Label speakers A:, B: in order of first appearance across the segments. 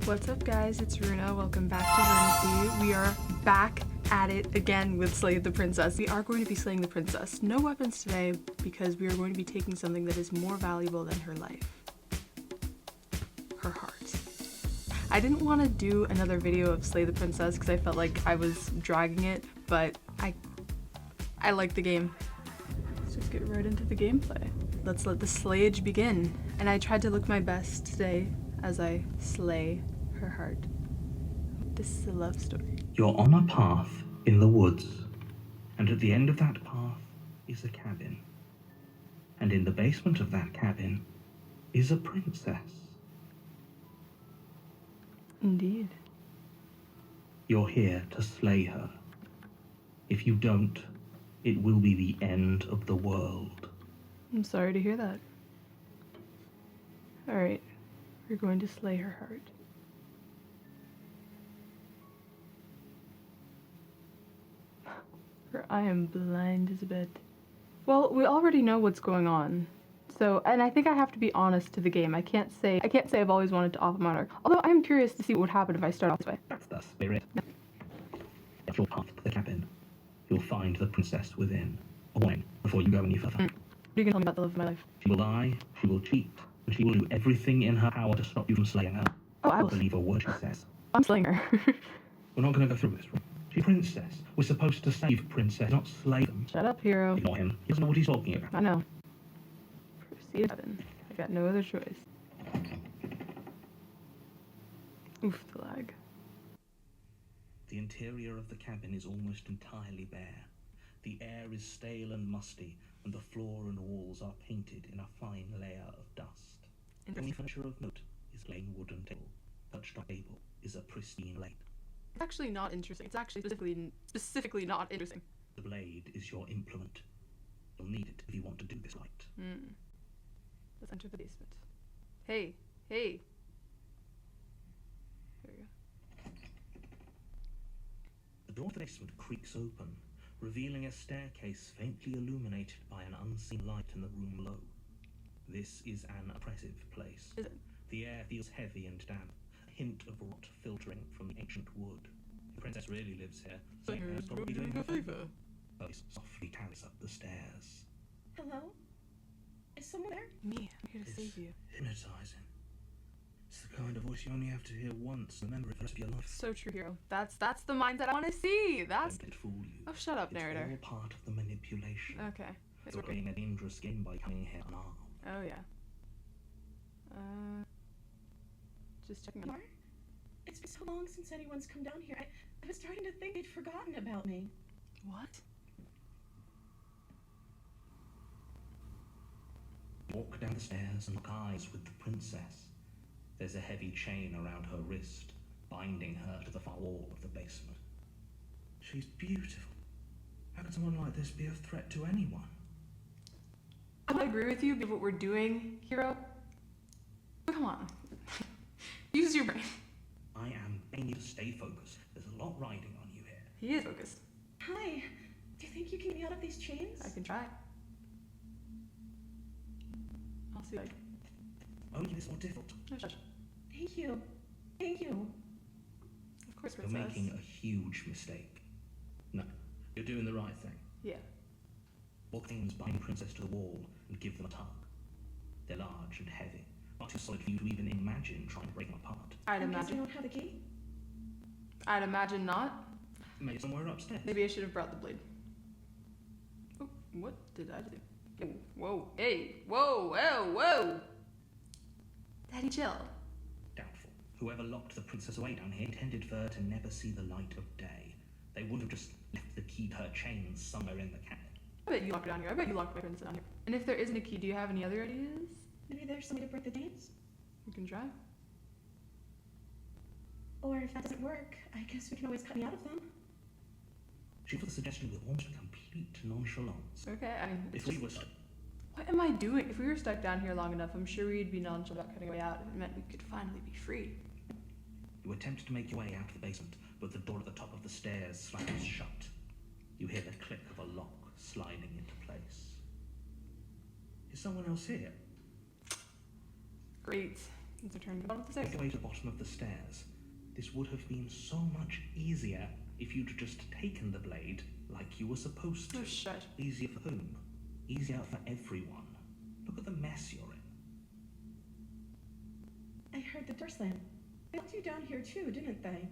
A: What's up guys, it's Runa, welcome back to RUNACY. We are back at it again with Slay the Princess. We are going to be slaying the princess. No weapons today because we are going to be taking something that is more valuable than her life. Her heart. I didn't want to do another video of Slay the Princess because I felt like I was dragging it, but I like the game. Let's just get right into the gameplay. Let's let the slayage begin. And I tried to look my best today as I slay her heart. This is a love story.
B: You're on a path in the woods, and at the end of that path is a cabin. And in the basement of that cabin is a princess.
A: Indeed.
B: You're here to slay her. If you don't, it will be the end of the world.
A: I'm sorry to hear that. Alright, we're going to slay her heart. For I am blind as a bat. Well, we already know what's going on. So, and I think I have to be honest to the game. I can't say I've always wanted to off monarch. Although I am curious to see what would happen if I start off this way.
B: That's the spirit. If you'll path to the cabin, you'll find the princess within. A warning before you go any further.
A: What are you gonna tell me about the love of my life?
B: She will lie, she will cheat, and she will do everything in her power to stop you from slaying her.
A: Oh, I will.
B: Believe a word she says.
A: I'm slaying her.
B: We're not going to go through this. She's a princess. We're supposed to save princess, not slay them.
A: Shut up, hero.
B: Ignore him. He doesn't know what he's talking about.
A: I know. Proceed to heaven. I got no other choice. Oof, the lag.
B: The interior of the cabin is almost entirely bare. The air is stale and musty, and the floor and walls are painted in a fine layer of dust. The only furniture of note is a plain wooden table. Perched on the table is a pristine blade.
A: It's actually not interesting. It's actually specifically not interesting.
B: The blade is your implement. You'll need it if you want to do this right.
A: Let's enter the basement. Hey, hey. There we go.
B: The door of the basement creaks open, revealing a staircase faintly illuminated by an unseen light in the room below. This is an oppressive place.
A: Is it?
B: The air feels heavy and damp, a hint of rot filtering from the ancient wood. The princess really lives here, so it's probably doing her a favor. Voice softly carries up the stairs.
C: Hello? Is someone there?
A: Me, I'm here to save you.
B: Hypnotizing. It's the kind of voice you only have to hear once and remember it for the rest of your life.
A: So true, hero. That's the mindset I want to see. That's.
B: Don't let it fool you.
A: Oh, shut up,
B: It's
A: narrator.
B: all part of the manipulation.
A: Okay. It's
B: You're
A: working.
B: playing a dangerous game by coming here unarmed.
A: Oh yeah. Just checking out.
C: Mar? It's been so long since anyone's come down here. I was starting to think they'd forgotten about me.
A: What?
B: Walk down the stairs and lock eyes with the princess. There's a heavy chain around her wrist, binding her to the far wall of the basement. She's beautiful. How can someone like this be a threat to anyone?
A: I agree with you, but what we're doing, hero. Come on. Use your brain.
B: I am begging you to stay focused. There's a lot riding on you here.
A: He is focused.
C: Hi. Do you think you can get me out of these chains?
A: I can try. I'll see. Like.
B: Only it's more difficult.
A: No, shush.
C: Thank you. Thank you.
A: Of course,
B: You're
A: princess.
B: making a huge mistake. No, you're doing the right thing.
A: Yeah.
B: Walk things bind the princess to the wall and give them a tug. They're large and heavy, not too solid for you to even imagine trying to break them apart.
A: I'd
C: I guess
A: imagine.
C: we don't have a gate.
A: I'd imagine not.
B: Maybe somewhere upstairs.
A: Maybe I should have brought the blade. Oh, what did I do? Oh, whoa, hey, whoa, whoa, whoa! Daddy, chill.
B: Doubtful. Whoever locked the princess away down here intended for her to never see the light of day. They wouldn't have just left the key to her chains somewhere in the cabin.
A: I bet you locked it down here. I bet you locked my princess down here. And if there isn't a key, do you have any other ideas?
C: Maybe there's some way to break the chains.
A: We can try.
C: Or if that doesn't work, I guess we can always cut me out of them.
B: She put the suggestion with almost complete nonchalance.
A: Okay, I mean,
B: If we were stuck,
A: what am I doing? If we were stuck down here long enough, I'm sure we'd be nonchalant about cutting a way out. It meant we could finally be free.
B: you attempt to make your way out of the basement, but the door at the top of the stairs slams shut. You hear the click of a lock sliding into place. Is someone else here?
A: Great. Let's return to the bottom of the stairs.
B: Make your way to the bottom of the stairs. This would have been so much easier if you'd just taken the blade like you were supposed to.
A: Oh, shut.
B: Easier for whom? Easier for everyone. Look at the mess you're in.
C: I heard the door slam. They locked you down here too, didn't they?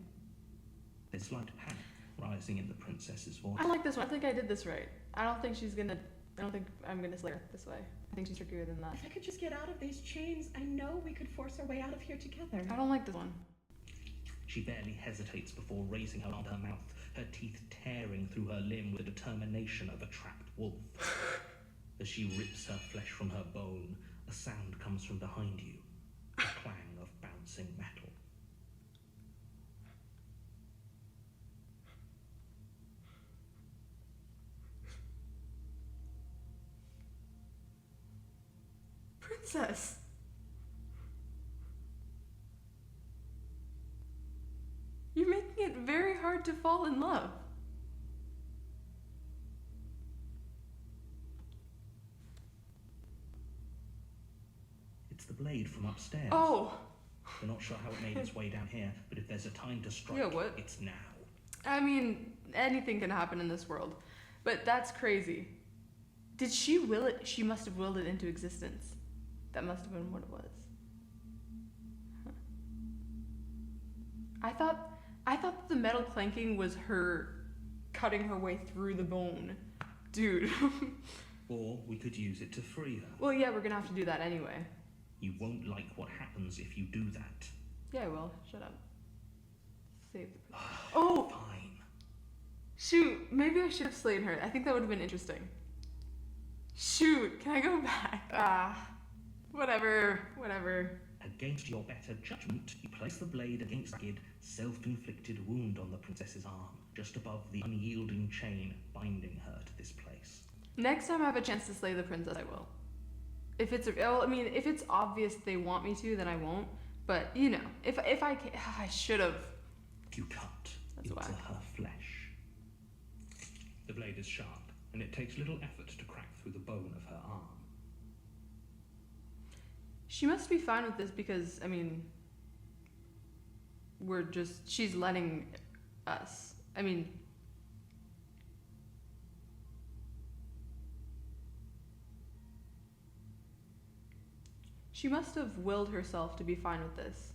B: There's slight panic rising in the princess's voice.
A: I like this one. I think I did this right. I don't think I'm gonna slay her this way. I think she's trickier than that.
C: If I could just get out of these chains, I know we could force our way out of here together.
A: I don't like this one.
B: She barely hesitates before raising her arm to her mouth, her teeth tearing through her limb with the determination of a trapped wolf. As she rips her flesh from her bone, a sound comes from behind you, a clang of bouncing metal.
A: Princess! You're making it very hard to fall in love.
B: It's the blade from upstairs.
A: Oh!
B: We're not sure how it made its way down here, but if there's a time to strike,
A: Yeah, what?
B: it's now.
A: I mean, anything can happen in this world. But that's crazy. Did she will it? She must have willed it into existence. That must have been what it was. Huh. I thought the metal clanking was her cutting her way through the bone. Dude.
B: Or we could use it to free her.
A: Well, yeah, we're gonna have to do that anyway.
B: You won't like what happens if you do that.
A: Yeah, I will. Shut up. Save the princess. Oh!
B: Fine.
A: Shoot, maybe I should have slain her. I think that would have been interesting. Shoot, can I go back? Whatever.
B: Against your better judgment, you place the blade against a ragged, self-inflicted wound on the princess's arm, just above the unyielding chain binding her to this place.
A: Next time I have a chance to slay the princess, I will. If it's obvious they want me to, then I won't. But, you know, if I can, I should have.
B: You cut
A: That's
B: into
A: whack.
B: her flesh. The blade is sharp, and it takes little effort to crack through the bone of her arm.
A: She must be fine with this because, I mean, she's letting us. I mean, she must have willed herself to be fine with this.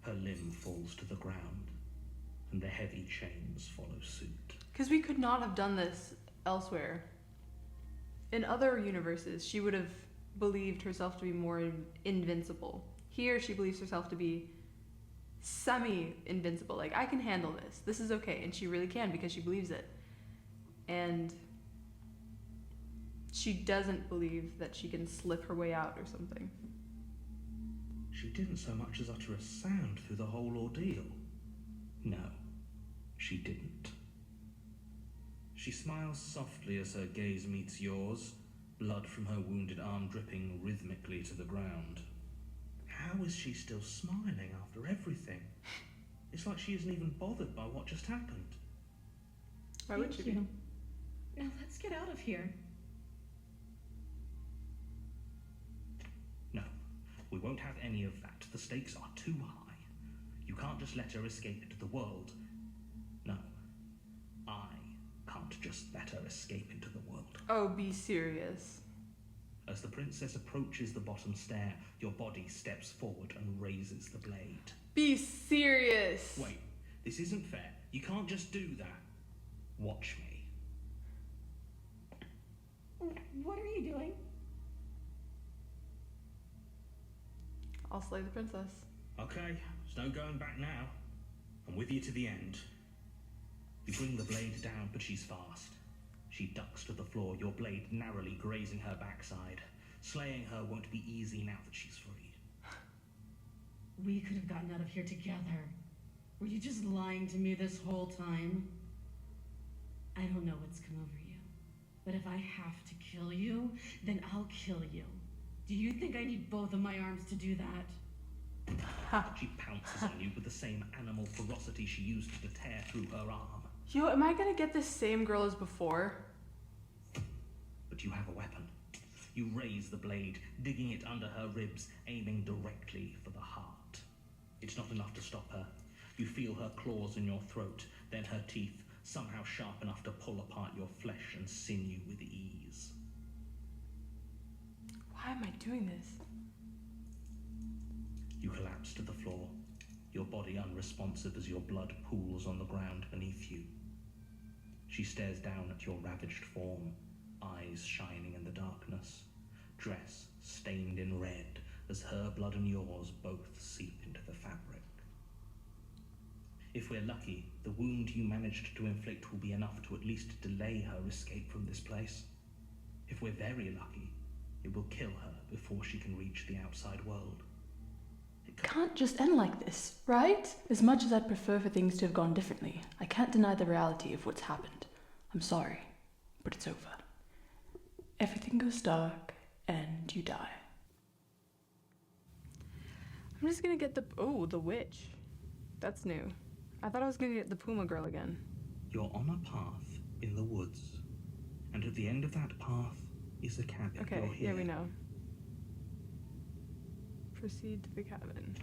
B: Her limb falls to the ground, and the heavy chains follow suit.
A: Because we could not have done this elsewhere. In other universes, she would have believed herself to be more invincible. Here, she believes herself to be semi-invincible. Like, I can handle this. This is okay. And she really can because she believes it. And she doesn't believe that she can slip her way out or something.
B: She didn't so much as utter a sound through the whole ordeal. No, she didn't. She smiles softly as her gaze meets yours, blood from her wounded arm dripping rhythmically to the ground. How is she still smiling after everything? It's like she isn't even bothered by what just happened.
A: Why would she be?
C: Now let's get out of here.
B: No, we won't have any of that. The stakes are too high. You can't just let her escape into the world. No, I can't just let her escape into the world.
A: Oh, be serious.
B: As the princess approaches the bottom stair, your body steps forward and raises the blade.
A: Be serious.
B: Wait, this isn't fair. You can't just do that. Watch me.
C: What are you doing?
A: I'll slay the princess.
B: Okay, there's no going back now. I'm with you to the end. You bring the blade down, but she's fast. She ducks to the floor, your blade narrowly grazing her backside. Slaying her won't be easy now that she's freed.
C: We could have gotten out of here together. Were you just lying to me this whole time? I don't know what's come over you, but if I have to kill you, then I'll kill you. Do you think I need both of my arms to do that?
B: She pounces on you with the same animal ferocity she used to tear through her arm.
A: Yo, am I gonna get this same girl as before?
B: But you have a weapon. You raise the blade, digging it under her ribs, aiming directly for the heart. It's not enough to stop her. You feel her claws in your throat, then her teeth, somehow sharp enough to pull apart your flesh and sinew with ease.
A: Why am I doing this?
B: You collapse to the floor, your body unresponsive as your blood pools on the ground beneath you. She stares down at your ravaged form, eyes shining in the darkness, dress stained in red as her blood and yours both seep into the fabric. If we're lucky, the wound you managed to inflict will be enough to at least delay her escape from this place. If we're very lucky, it will kill her before she can reach the outside world.
A: It can't just end like this, right? As much as I'd prefer for things to have gone differently, I can't deny the reality of what's happened. I'm sorry, but it's over. Everything goes dark, and you die. I'm just gonna get the witch. That's new. I thought I was gonna get the Puma girl again.
B: You're on a path in the woods, and at the end of that path is a cabin.
A: Okay,
B: You're here.
A: yeah, we know. Proceed to the cabin.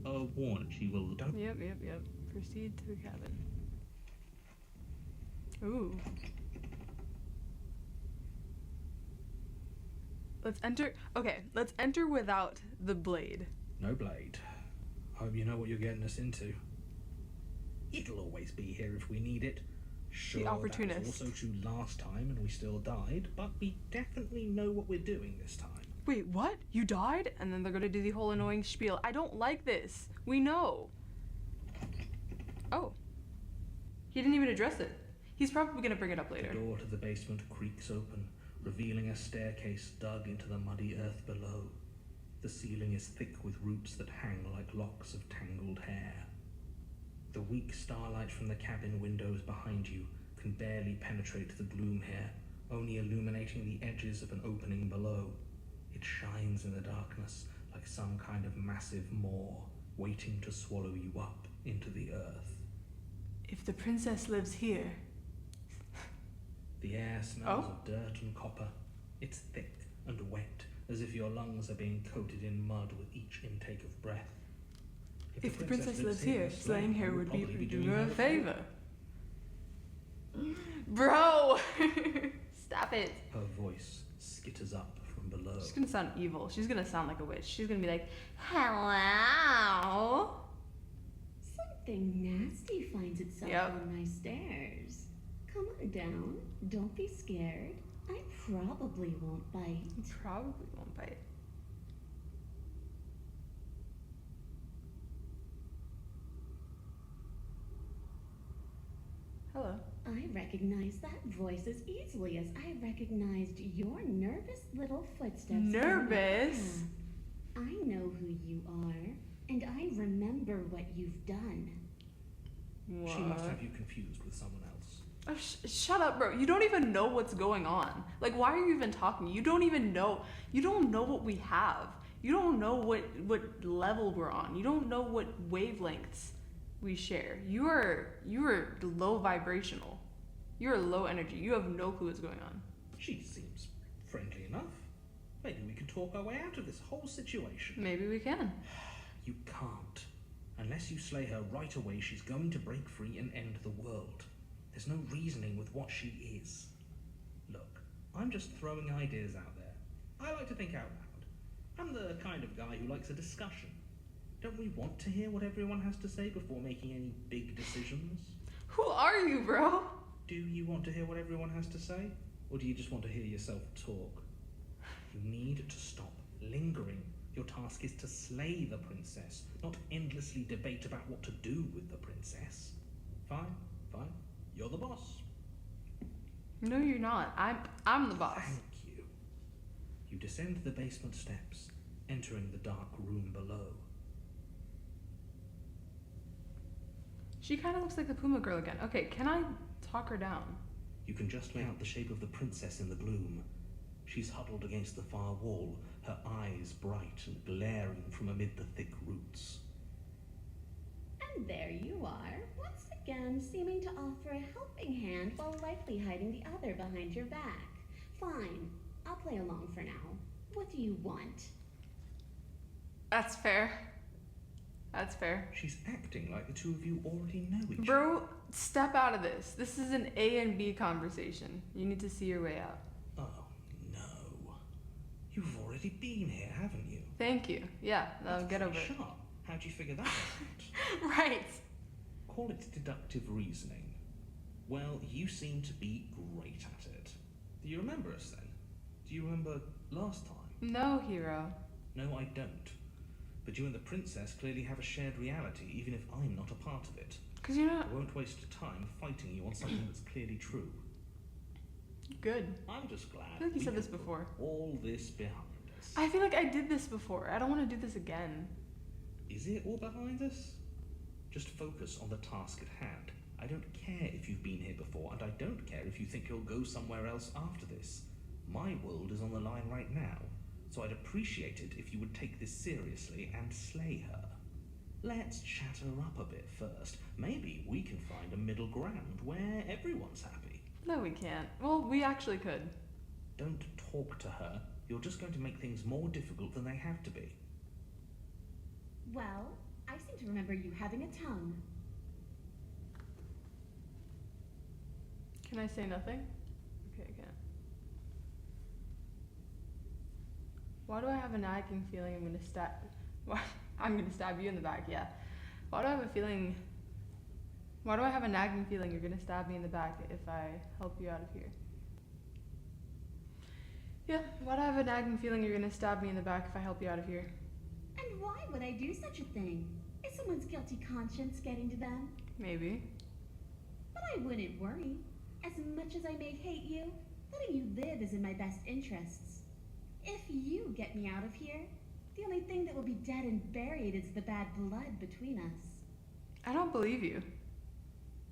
B: Warn, she will don't.
A: Yep. Proceed to the cabin. Ooh. Let's enter. Okay, let's enter without the blade.
B: No blade. Hope you know what you're getting us into. It'll always be here if we need it. Sure,
A: The Opportunist.
B: That was also true last time and we still died, but we definitely know what we're doing this time.
A: Wait, what? You died? And then they're gonna do the whole annoying spiel. I don't like this. We know. Oh. He didn't even address it. He's probably gonna bring it up later.
B: The door to the basement creaks open, revealing a staircase dug into the muddy earth below. The ceiling is thick with roots that hang like locks of tangled hair. The weak starlight from the cabin windows behind you can barely penetrate the gloom here, only illuminating the edges of an opening below. It shines in the darkness like some kind of massive maw, waiting to swallow you up into the earth.
A: If the princess lives here.
B: The air smells of dirt and copper. It's thick and wet, as if your lungs are being coated in mud with each intake of breath.
A: If the princess lives here, slaying her would be doing her a favor. Bro! Stop it.
B: Her voice skitters up from below.
A: She's gonna sound evil. She's gonna sound like a witch. She's gonna be like, hello?
C: Something nasty finds itself on my stairs. Come on down. Don't be scared. I probably won't bite.
A: Probably won't bite. Hello.
C: I recognize that voice as easily as I recognized your nervous little footsteps.
A: Nervous?
C: I know who you are, and I remember what you've done.
A: What?
B: She must have you confused with someone else.
A: Oh, shut up, bro. You don't even know what's going on. Like, why are you even talking? You don't even know. You don't know what we have. You don't know what level we're on. You don't know what wavelengths we share. You are low vibrational. You're low energy. You have no clue what's going on.
B: She seems friendly enough. Maybe we can talk our way out of this whole situation.
A: Maybe we can.
B: You can't. Unless you slay her right away, she's going to break free and end the world. There's no reasoning with what she is. Look, I'm just throwing ideas out there. I like to think out loud. I'm the kind of guy who likes a discussion. Don't we want to hear what everyone has to say before making any big decisions?
A: Who are you, bro?
B: Do you want to hear what everyone has to say? Or do you just want to hear yourself talk? You need to stop lingering. Your task is to slay the princess, not endlessly debate about what to do with the princess. Fine. You're the boss.
A: No, you're not. I'm the boss.
B: Thank you. You descend the basement steps, entering the dark room below.
A: She kind of looks like the Puma girl again. Okay, can I talk her down?
B: You can just make out the shape of the princess in the gloom. She's huddled against the far wall, her eyes bright and glaring from amid the thick roots.
C: And there you are, once again seeming to offer a helping hand while likely hiding the other behind your back. Fine, I'll play along for now. What do you want?
A: That's fair. That's fair.
B: She's acting like the two of you already know each other.
A: Bro, step out of this. This is an A and B conversation. You need to see your way out.
B: Oh, no. You've already been here, haven't you?
A: Thank you. Yeah,
B: That's
A: get over
B: pretty
A: it.
B: sharp. How'd you figure that out?
A: Right.
B: Call it deductive reasoning. Well, you seem to be great at it. Do you remember us then? Do you remember last time?
A: No, hero.
B: No, I don't. But you and the princess clearly have a shared reality, even if I'm not a part of it.
A: Because you're not
B: I won't waste time fighting you on something that's clearly true.
A: good.
B: I'm just glad
A: I feel like you
B: we
A: said this
B: have put
A: before.
B: all this behind us.
A: I feel like I did this before. I don't want to do this again.
B: Is it all behind us? Just focus on the task at hand. I don't care if you've been here before, and I don't care if you think you'll go somewhere else after this. My world is on the line right now, so I'd appreciate it if you would take this seriously and slay her. Let's chat her up a bit first. Maybe we can find a middle ground where everyone's happy.
A: No, we can't. Well, we actually could.
B: Don't talk to her. You're just going to make things more difficult than they have to be.
C: Well, I seem to remember you having a tongue.
A: Can I say nothing? Okay, I can't. Why do I have a nagging feeling I'm gonna stab? Why? I'm gonna stab you in the back, yeah. Why do I have a feeling? Why do I have a nagging feeling you're gonna stab me in the back if I help you out of here? Yeah, why do I have a nagging feeling you're gonna stab me in the back if I help you out of here?
C: And why would I do such a thing? Is someone's guilty conscience getting to them?
A: Maybe.
C: But I wouldn't worry. As much as I may hate you, letting you live is in my best interests. If you get me out of here, the only thing that will be dead and buried is the bad blood between us.
A: I don't believe you.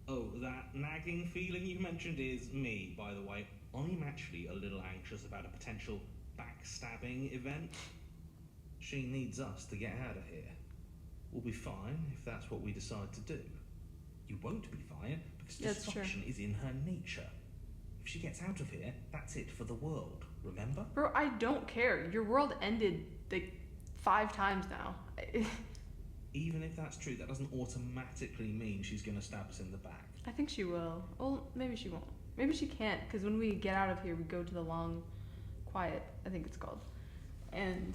B: Oh, that nagging feeling you mentioned is me, by the way. I'm actually a little anxious about a potential backstabbing event. She needs us to get out of here. We'll be fine if that's what we decide to do. You won't be fine because
A: That's
B: destruction is in her nature. If she gets out of here, that's it for the world, remember?
A: Bro, I don't care. Your world ended like 5 times now.
B: Even if that's true, that doesn't automatically mean she's going to stab us in the back.
A: I think she will. Well, maybe she won't. Maybe she can't, because when we get out of here, we go to the long quiet, I think it's called. And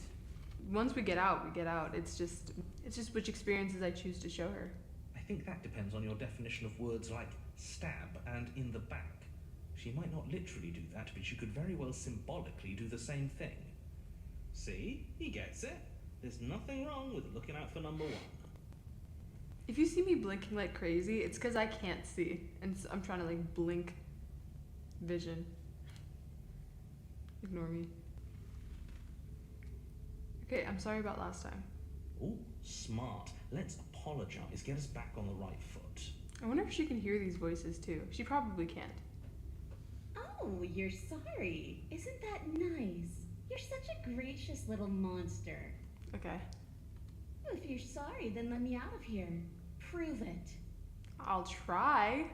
A: once we get out, we get out. It's just which experiences I choose to show her.
B: I think that depends on your definition of words like stab and in the back. She might not literally do that, but she could very well symbolically do the same thing. See? He gets it. There's nothing wrong with looking out for number 1.
A: If you see me blinking like crazy, it's because I can't see. And so I'm trying to like blink vision. Ignore me. Okay, I'm sorry about last time.
B: Oh, smart. Let's apologize. Get us back on the right foot.
A: I wonder if she can hear these voices too. She probably can't.
C: Oh, you're sorry. Isn't that nice? You're such a gracious little monster.
A: Okay.
C: Well, if you're sorry, then let me out of here. Prove it.
A: I'll try.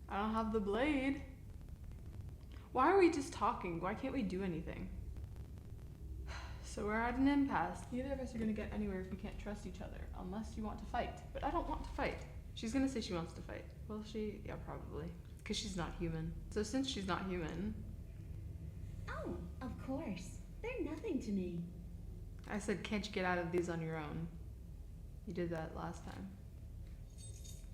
A: I don't have the blade. Why are we just talking? Why can't we do anything? So we're at an impasse. Neither of us are gonna get anywhere if we can't trust each other, unless you want to fight. But I don't want to fight. She's gonna say she wants to fight. Will she? Yeah, probably. Because she's not human. So since she's not human...
C: Oh, of course. They're nothing to me.
A: I said, can't you get out of these on your own? You did that last time.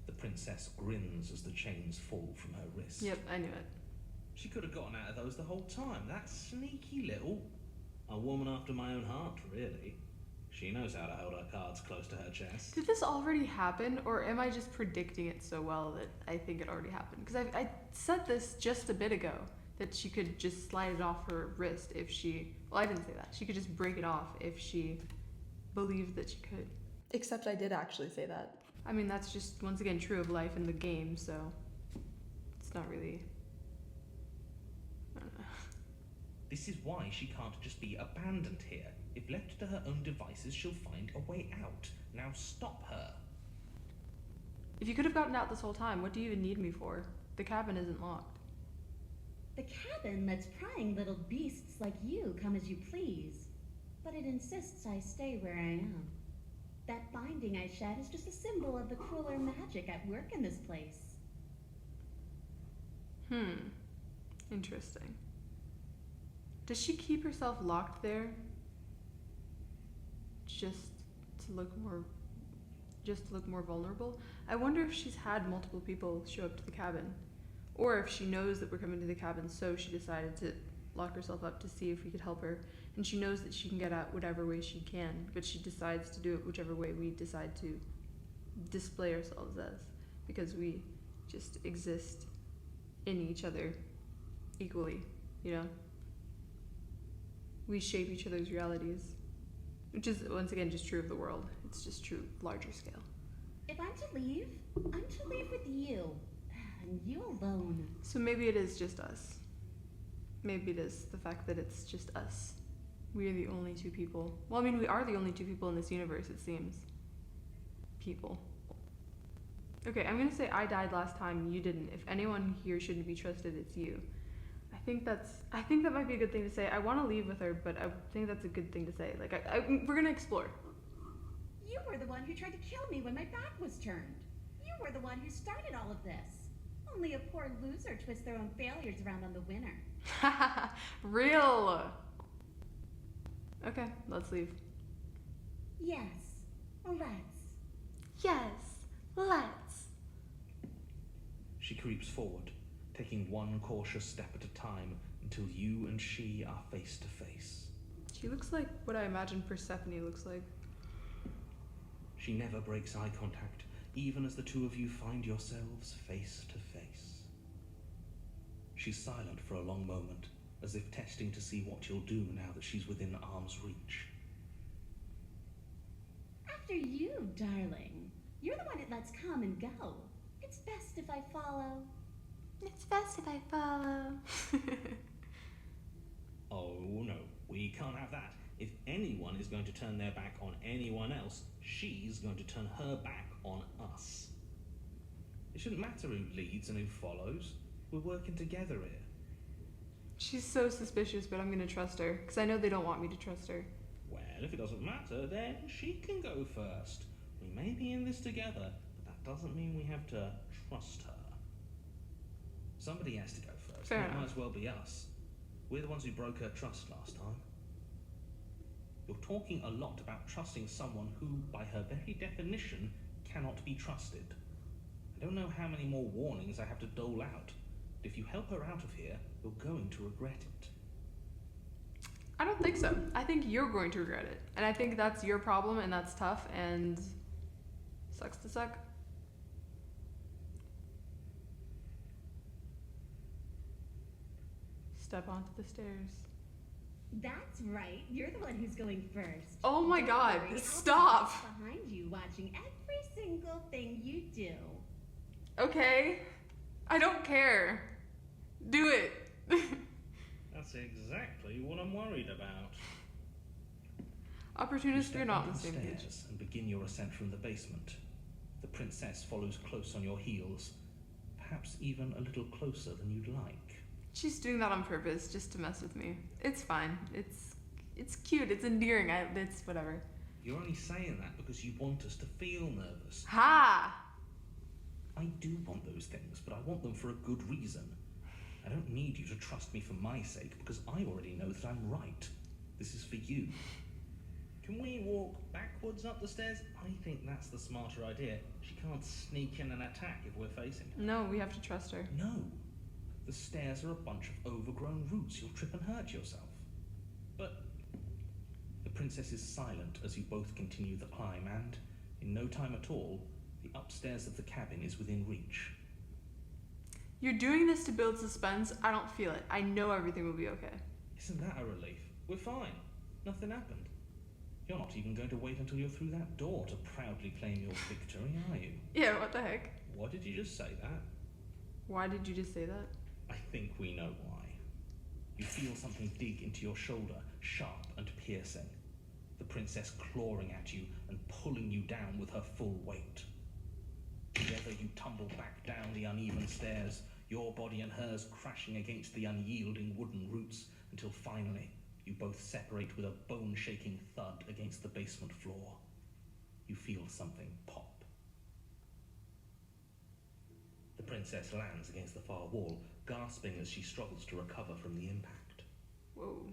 B: The princess grins as the chains fall from her wrist.
A: Yep, I knew it.
B: She could have gotten out of those the whole time. That sneaky little... A woman after my own heart, really. She knows how to hold her cards close to her chest.
A: Did this already happen, or am I just predicting it so well that I think it already happened? Because I said this just a bit ago, that she could just slide it off her wrist if she... Well, I didn't say that. She could just break it off if she believed that she could. Except I did actually say that. I mean, that's just, once again, true of life in the game, so... It's not really... I don't know.
B: This is why she can't just be abandoned here. If left to her own devices, she'll find a way out. Now stop her.
A: If you could have gotten out this whole time, what do you even need me for? The cabin isn't locked.
C: The cabin lets prying little beasts like you come as you please, but it insists I stay where I am. That binding I shed is just a symbol of the crueler magic at work in this place.
A: Interesting. Does she keep herself locked there just to look more vulnerable? I wonder if she's had multiple people show up to the cabin, or if she knows that we're coming to the cabin, so she decided to lock herself up to see if we could help her, and she knows that she can get out whatever way she can, but she decides to do it whichever way we decide to display ourselves as, because we just exist in each other equally, you know? We shape each other's realities, which is, once again, just true of the world. It's just true, larger scale.
C: If I'm to leave, I'm to leave with you, and you alone.
A: So maybe it is just us. Maybe it is the fact that it's just us. We are the only two people. Well, I mean, we are the only two people in this universe, it seems. People. Okay, I'm gonna say I died last time, you didn't. If anyone here shouldn't be trusted, it's you. I think that might be a good thing to say. I want to leave with her, but I think that's a good thing to say. Like, we're gonna explore.
C: You were the one who tried to kill me when my back was turned. You were the one who started all of this. Only a poor loser twists their own failures around on the winner.
A: Real. Okay, let's leave.
C: Yes, let's.
A: Yes, let's.
B: She creeps forward, taking one cautious step at a time until you and she are face to face.
A: She looks like what I imagine Persephone looks like.
B: She never breaks eye contact, even as the two of you find yourselves face to face. She's silent for a long moment, as if testing to see what you'll do now that she's within arm's reach.
C: After you, darling. You're the one it lets come and go. It's best if I follow.
A: It's best if I follow.
B: Oh no, we can't have that. If anyone is going to turn their back on anyone else, she's going to turn her back on us. It shouldn't matter who leads and who follows. We're working together here.
A: She's so suspicious, but I'm gonna trust her, because I know they don't want me to trust her.
B: Well, if it doesn't matter, then she can go first. We may be in this together, but that doesn't mean we have to trust her. Somebody has to go first.
A: Fair
B: It
A: enough.
B: might as well be us. We're the ones who broke her trust last time. You're talking a lot about trusting someone who, by her very definition, cannot be trusted. I don't know how many more warnings I have to dole out, but if you help her out of here, you're going to regret it.
A: I don't think so. I think you're going to regret it. And I think that's your problem, and that's tough, and sucks to suck. Step onto the stairs.
C: That's right. You're the one who's going first.
A: Oh my
C: Don't
A: god,
C: worry, I'll be
A: stop!
C: just behind you, watching every single thing you do.
A: Okay. I don't care. Do it.
B: That's exactly what I'm worried about.
A: Opportunist, you're not on
B: on
A: the same page.
B: stairs and begin your ascent from the basement. The princess follows close on your heels, perhaps even a little closer than you'd like.
A: She's doing that on purpose, just to mess with me. It's fine. It's cute. It's endearing. It's whatever.
B: You're only saying that because you want us to feel nervous.
A: Ha!
B: I do want those things, but I want them for a good reason. I don't need you to trust me for my sake, because I already know that I'm right. This is for you. Can we walk backwards up the stairs? I think that's the smarter idea. She can't sneak in and attack if we're facing her.
A: No, we have to trust her.
B: No. The stairs are a bunch of overgrown roots. You'll trip and hurt yourself. But the princess is silent as you both continue the climb, and in no time at all, the upstairs of the cabin is within reach.
A: You're doing this to build suspense. I don't feel it. I know everything will be okay.
B: Isn't that a relief? We're fine. Nothing happened. You're not even going to wait until you're through that door to proudly claim your victory, are you?
A: Yeah, what the heck?
B: Why did you just say that?
A: Why did you just say that?
B: I think we know why. You feel something dig into your shoulder, sharp and piercing. The princess clawing at you and pulling you down with her full weight. Together you tumble back down the uneven stairs, your body and hers crashing against the unyielding wooden roots until finally you both separate with a bone-shaking thud against the basement floor. You feel something pop. The princess lands against the far wall, gasping as she struggles to recover from the impact.
A: Whoa.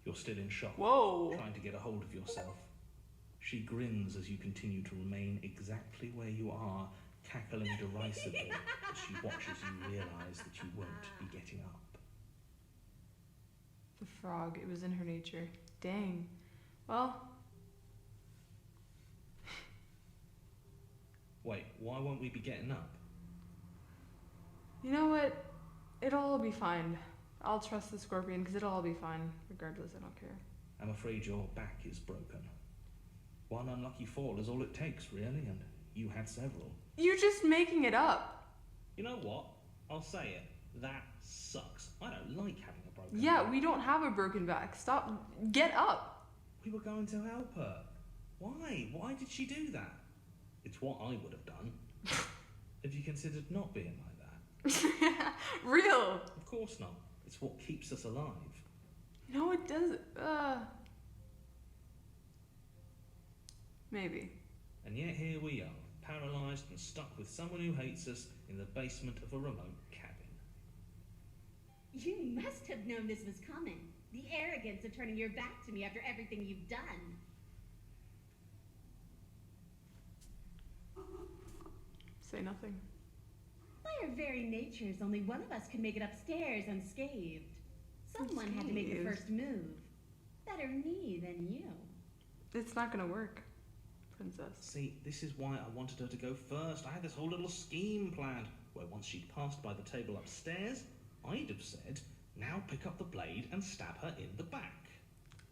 B: You're still in shock,
A: Whoa.
B: trying to get a hold of yourself. She grins as you continue to remain exactly where you are, cackling derisively as she watches you realise that you won't be getting up.
A: The frog, it was in her nature. Dang. Well.
B: Wait, why won't we be getting up?
A: You know what? It'll all be fine. I'll trust the scorpion because it'll all be fine. Regardless, I don't care.
B: I'm afraid your back is broken. One unlucky fall is all it takes, really, and you had several.
A: You're just making it up.
B: You know what? I'll say it. That sucks. I don't like having a broken
A: Yeah,
B: back.
A: we don't have a broken back. Stop. Get up.
B: We were going to help her. Why? Why did she do that? It's what I would have done. Have you considered not being like that?
A: Real.
B: Of course not. It's what keeps us alive.
A: You know, it does. Maybe.
B: And yet here we are, paralysed and stuck with someone who hates us in the basement of a remote cabin.
D: You must have known this was coming. The arrogance of turning your back to me after everything you've done.
A: Say nothing.
D: By our very natures, only one of us could make it upstairs unscathed. Someone had to make the first move. Better me than you.
A: It's not gonna work, princess.
B: See, this is why I wanted her to go first. I had this whole little scheme planned, where once she'd passed by the table upstairs, I'd have said, now pick up the blade and stab her in the back.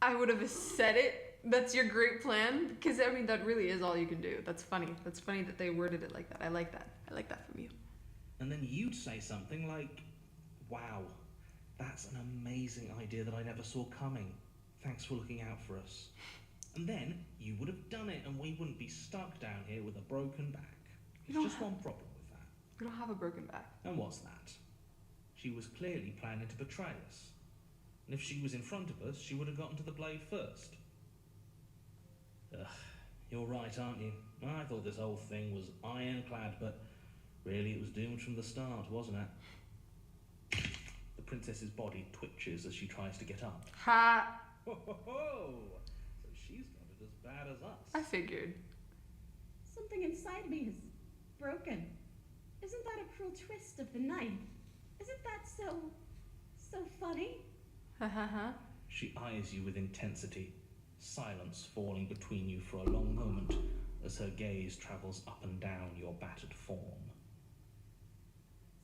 A: I would have said it. That's your great plan. Because, I mean, that really is all you can do. That's funny. That's funny that they worded it like that. I like that. I like that from you.
B: And then you'd say something like, wow, that's an amazing idea that I never saw coming. Thanks for looking out for us. And then you would have done it and we wouldn't be stuck down here with a broken back. There's just one problem with that.
A: We don't have a broken back.
B: And what's that? She was clearly planning to betray us. And if she was in front of us, she would have gotten to the blade first. Ugh, you're right, aren't you? I thought this whole thing was ironclad, but really it was doomed from the start, wasn't it? The princess's body twitches as she tries to get up.
A: Ha!
B: Ho ho ho! So she's got it as bad as us.
A: I figured.
D: Something inside me is broken. Isn't that a cruel twist of the knife? Isn't that so funny?
A: Ha ha ha.
B: She eyes you with intensity, silence falling between you for a long moment as her gaze travels up and down your battered form.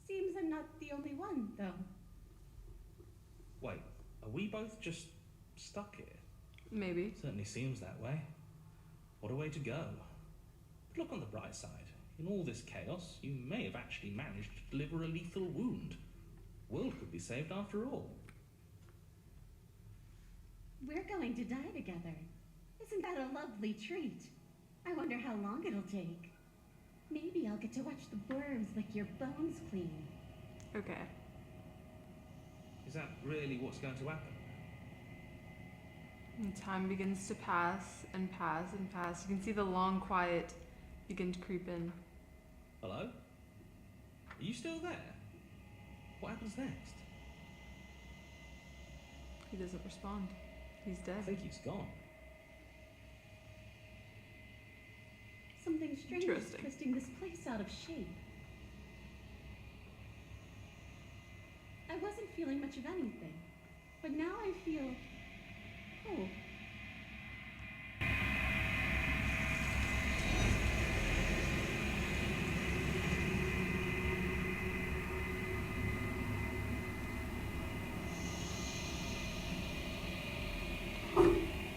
D: Seems I'm not the only one, though.
B: Wait, are we both just stuck here?
A: Maybe.
B: Certainly seems that way. What a way to go. But look on the bright side. In all this chaos, you may have actually managed to deliver a lethal wound. World could be saved after all.
D: We're going to die together. Isn't that a lovely treat? I wonder how long it'll take. Maybe I'll get to watch the worms lick your bones clean.
A: Okay.
B: Is that really what's going to happen?
A: And time begins to pass and pass and pass. You can see the long quiet begin to creep in.
B: Hello? Are you still there? What happens next?
A: He doesn't respond. He's
B: I
A: dead.
B: think he's gone.
D: Something strange is
A: Interesting.
D: twisting this place out of shape. I wasn't feeling much of anything, but now I feel hope.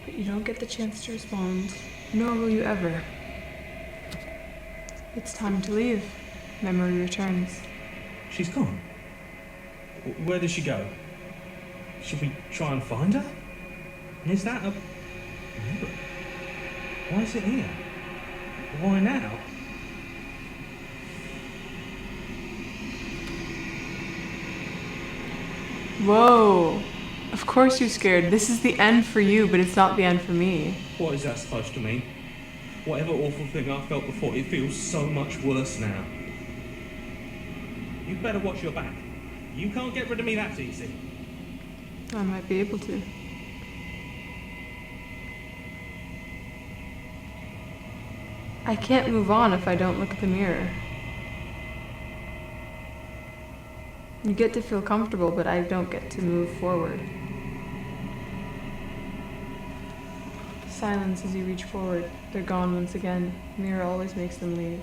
A: But you don't get the chance to respond, nor will you ever. It's time to leave. Memory returns.
B: She's gone. Where did she go? Should we try and find her? And is that a mirror? Why is it here? Why now?
A: Whoa. Of course you're scared. This is the end for you, but it's not the end for me.
B: What is that supposed to mean? Whatever awful thing I felt before, it feels so much worse now. You better watch your back. You can't get rid of me that easy.
A: I might be able to. I can't move on if I don't look at the mirror. You get to feel comfortable, but I don't get to move forward. Silence as you reach forward. They're gone once again. Mirror always makes them leave.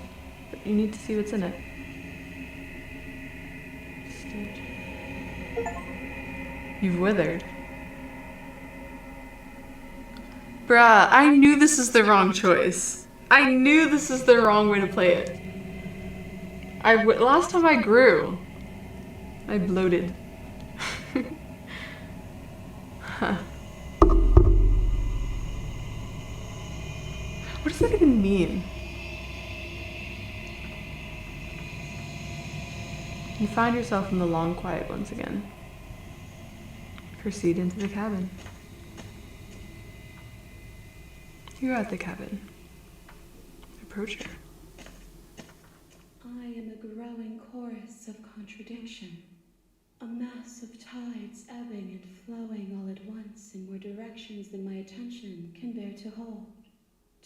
A: But you need to see what's in it. You've withered. Bruh, I knew this is the wrong choice. I knew this is the wrong way to play it. Last time I grew, I bloated. Huh. What does that even mean? You find yourself in the long quiet once again. Proceed into the cabin. You're at the cabin. Approach her.
C: I am a growing chorus of contradiction. A mass of tides ebbing and flowing all at once in more directions than my attention can bear to hold.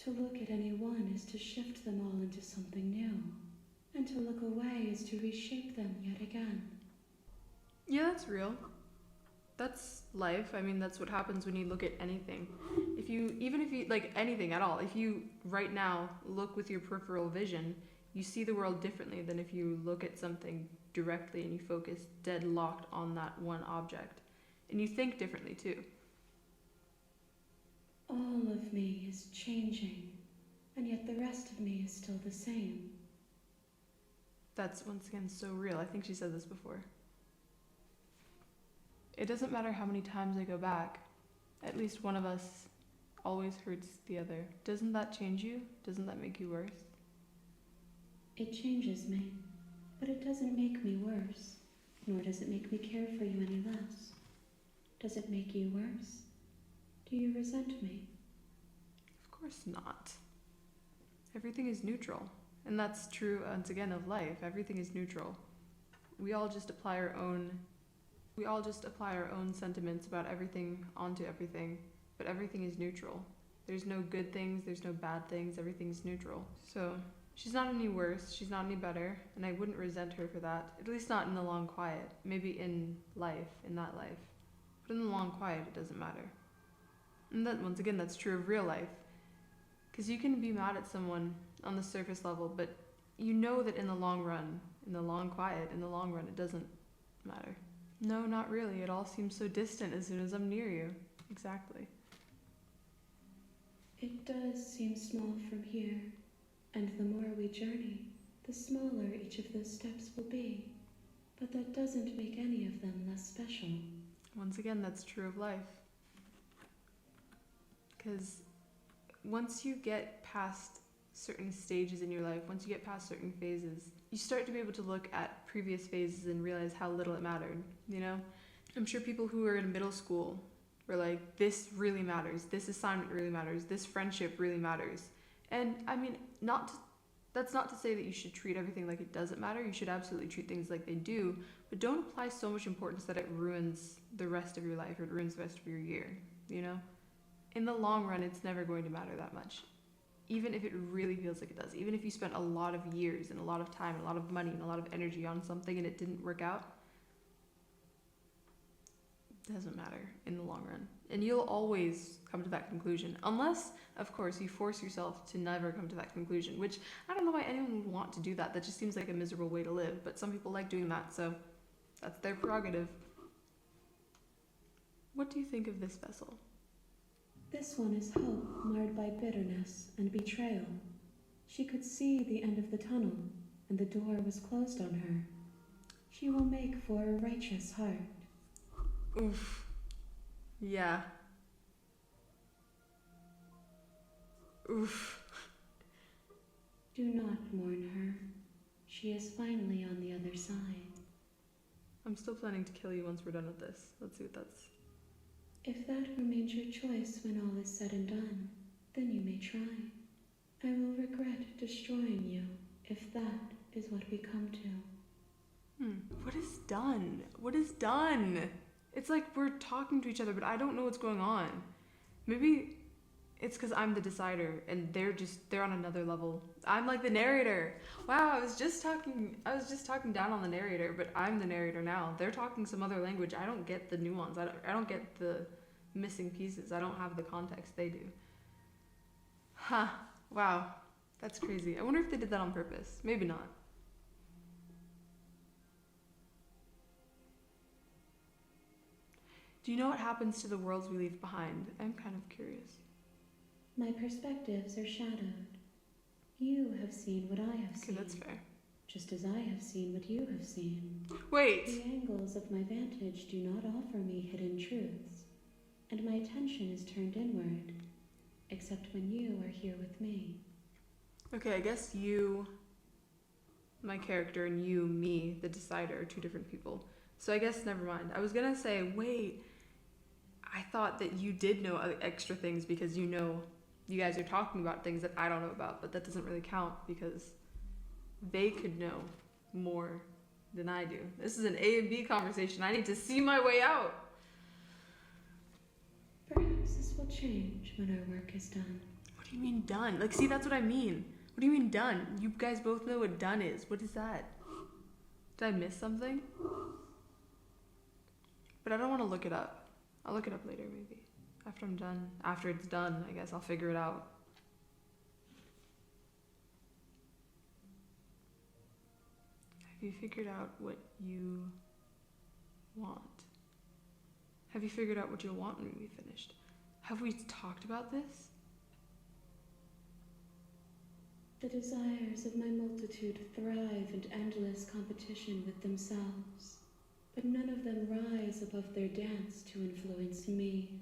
C: To look at any one is to shift them all into something new, and to look away is to reshape them yet again.
A: Yeah, that's real. That's life. I mean, that's what happens when you look at anything. Even if you, like anything at all, if you right now look with your peripheral vision, you see the world differently than if you look at something directly and you focus dead locked on that one object. And you think differently too.
C: All of me is changing, and yet the rest of me is still the same.
A: That's once again so real. I think she said this before. It doesn't matter how many times I go back, at least one of us always hurts the other. Doesn't that change you? Doesn't that make you worse?
C: It changes me, but it doesn't make me worse, nor does it make me care for you any less. Does it make you worse? Do you resent me?
A: Of course not. Everything is neutral. And that's true, once again, of life. Everything is neutral. We all just apply our own sentiments about everything onto everything, but everything is neutral. There's no good things, there's no bad things, everything's neutral. So she's not any worse, she's not any better, and I wouldn't resent her for that. At least not in the long quiet. Maybe in life, in that life. But in the long quiet, it doesn't matter. And that, once again, that's true of real life. Because you can be mad at someone on the surface level, but you know that in the long run, in the long quiet, in the long run, it doesn't matter. No, not really. It all seems so distant as soon as I'm near you. Exactly.
C: It does seem small from here, and the more we journey, the smaller each of those steps will be. But that doesn't make any of them less special.
A: Once again, that's true of life. Because once you get past certain stages in your life, once you get past certain phases, you start to be able to look at previous phases and realize how little it mattered, you know? I'm sure people who were in middle school were like, this really matters, this assignment really matters, this friendship really matters. And I mean, that's not to say that you should treat everything like it doesn't matter. You should absolutely treat things like they do, but don't apply so much importance that it ruins the rest of your life, or it ruins the rest of your year, you know? In the long run, it's never going to matter that much. Even if it really feels like it does. Even if you spent a lot of years and a lot of time and a lot of money and a lot of energy on something and it didn't work out, it doesn't matter in the long run. And you'll always come to that conclusion. Unless, of course, you force yourself to never come to that conclusion, which I don't know why anyone would want to do that. That just seems like a miserable way to live. But some people like doing that, so that's their prerogative. What do you think of this vessel?
C: This one is hope marred by bitterness and betrayal. She could see the end of the tunnel, and the door was closed on her. She will make for a righteous heart.
A: Oof. Yeah. Oof.
C: Do not mourn her. She is finally on the other side.
A: I'm still planning to kill you once we're done with this. Let's see what that's...
E: If that remains your choice when all is said and done, then you may try. I will regret destroying you if that is what we come to.
A: What is done? What is done? It's like we're talking to each other, but I don't know what's going on. Maybe it's because I'm the decider and they're on another level. I'm like the narrator. Wow, I was just talking down on the narrator, but I'm the narrator now. They're talking some other language. I don't get the nuance. I don't get the missing pieces. I don't have the context they do. Huh. Wow. That's crazy. I wonder if they did that on purpose. Maybe not. Do you know what happens to the worlds we leave behind? I'm kind of curious.
E: My perspectives are shadowed. You have seen what I have seen.
A: Okay, that's fair.
E: Just as I have seen what you have seen.
A: Wait!
E: The angles of my vantage do not offer me hidden truths, and my attention is turned inward, except when you are here with me.
A: Okay, I guess you, my character, and you, me, the decider, are two different people. So I guess never mind. I was gonna say, wait, I thought that you did know extra things because you guys are talking about things that I don't know about, but that doesn't really count because they could know more than I do. This is an A and B conversation. I need to see my way out.
E: Perhaps this will change when our work is done.
A: What do you mean done? Like, see, that's what I mean. What do you mean done? You guys both know what done is. What is that? Did I miss something? But I don't want to look it up. I'll look it up later, maybe. After I'm done. After it's done, I guess I'll figure it out. Have you figured out what you want? Have you figured out what you'll want when we finished? Have we talked about this?
E: The desires of my multitude thrive in endless competition with themselves, but none of them rise above their dance to influence me.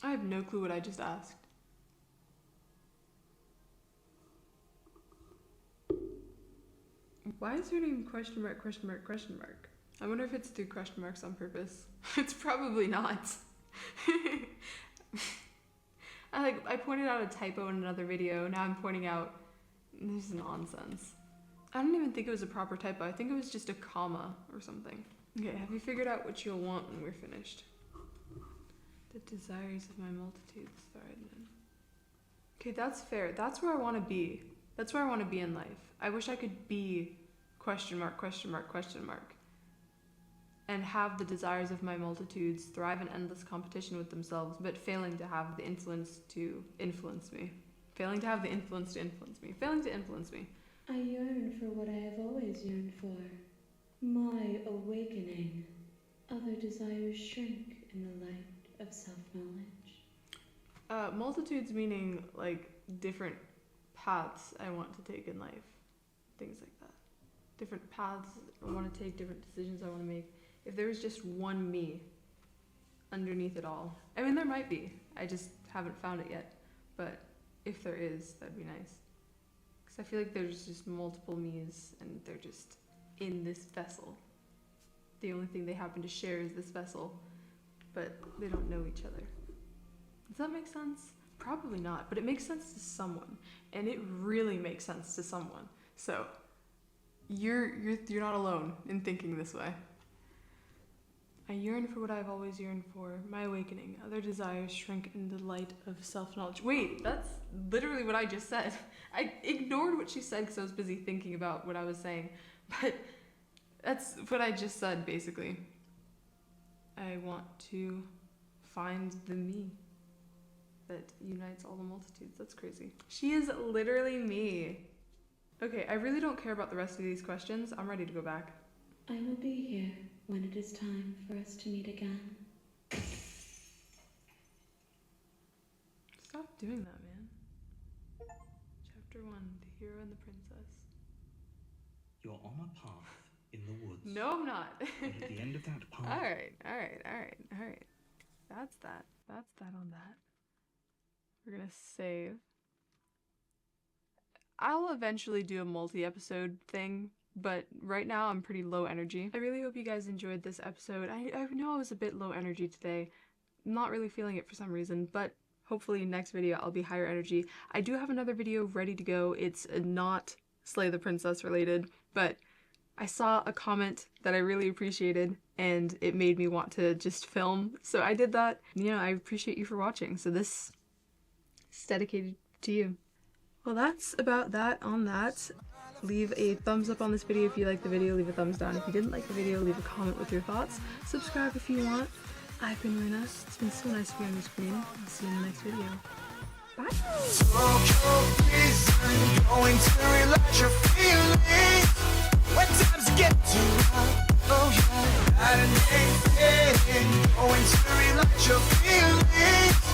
A: I have no clue what I just asked. Why is her name question mark, question mark, question mark? I wonder if it's through question marks on purpose. It's probably not. I pointed out a typo in another video. Now I'm pointing out this is nonsense. I don't even think it was a proper typo. I think it was just a comma or something. Okay, have you figured out what you'll want when we're finished? The desires of my multitudes thrive in. Okay, that's fair. That's where I want to be. That's where I want to be in life. I wish I could be question mark, question mark, question mark. And have the desires of my multitudes thrive in endless competition with themselves, but failing to have the influence to influence me. Failing to have the influence to influence me. Failing to influence me.
E: I yearn for what I have always yearned for. My awakening. Other desires shrink in the light of self-knowledge.
A: Multitudes meaning like different paths I want to take in life. Things like that. Different paths I want to take, different decisions I want to make. If there was just one me underneath it all. I mean, there might be. I just haven't found it yet. But if there is, that'd be nice. Because I feel like there's just multiple me's and they're just in this vessel. The only thing they happen to share is this vessel, but they don't know each other. Does that make sense? Probably not, but it makes sense to someone, and it really makes sense to someone. So you're not alone in thinking this way. I yearn for what I've always yearned for, my awakening. Other desires shrink in the light of self-knowledge. Wait, that's literally what I just said. I ignored what she said because I was busy thinking about what I was saying, but that's what I just said, basically. I want to find the me that unites all the multitudes. That's crazy. She is literally me. Okay, I really don't care about the rest of these questions. I'm ready to go back.
E: I will be here when it is time for us to meet again.
A: Stop doing that, man. Chapter 1, The Hero and the Princess.
B: You're on a path in the woods.
A: No, I'm not.
B: And at the end of that path...
A: Alright. That's that on that. We're gonna save. I'll eventually do a multi-episode thing, but right now I'm pretty low energy. I really hope you guys enjoyed this episode. I know I was a bit low energy today. I'm not really feeling it for some reason, but hopefully next video I'll be higher energy. I do have another video ready to go. It's not Slay the Princess related, but I saw a comment that I really appreciated and it made me want to just film, so I did that. You know, I appreciate you for watching, so this is dedicated to you. Well, that's about that on that. Leave a thumbs up on this video if you liked the video, leave a thumbs down if you didn't like the video, leave a comment with your thoughts, subscribe if you want. I've been Runa, it's been so nice to be on your screen, I'll see you in the next video. Bye!
F: Going to relax your feelings when times get too rough. Oh yeah, going to relax your feelings.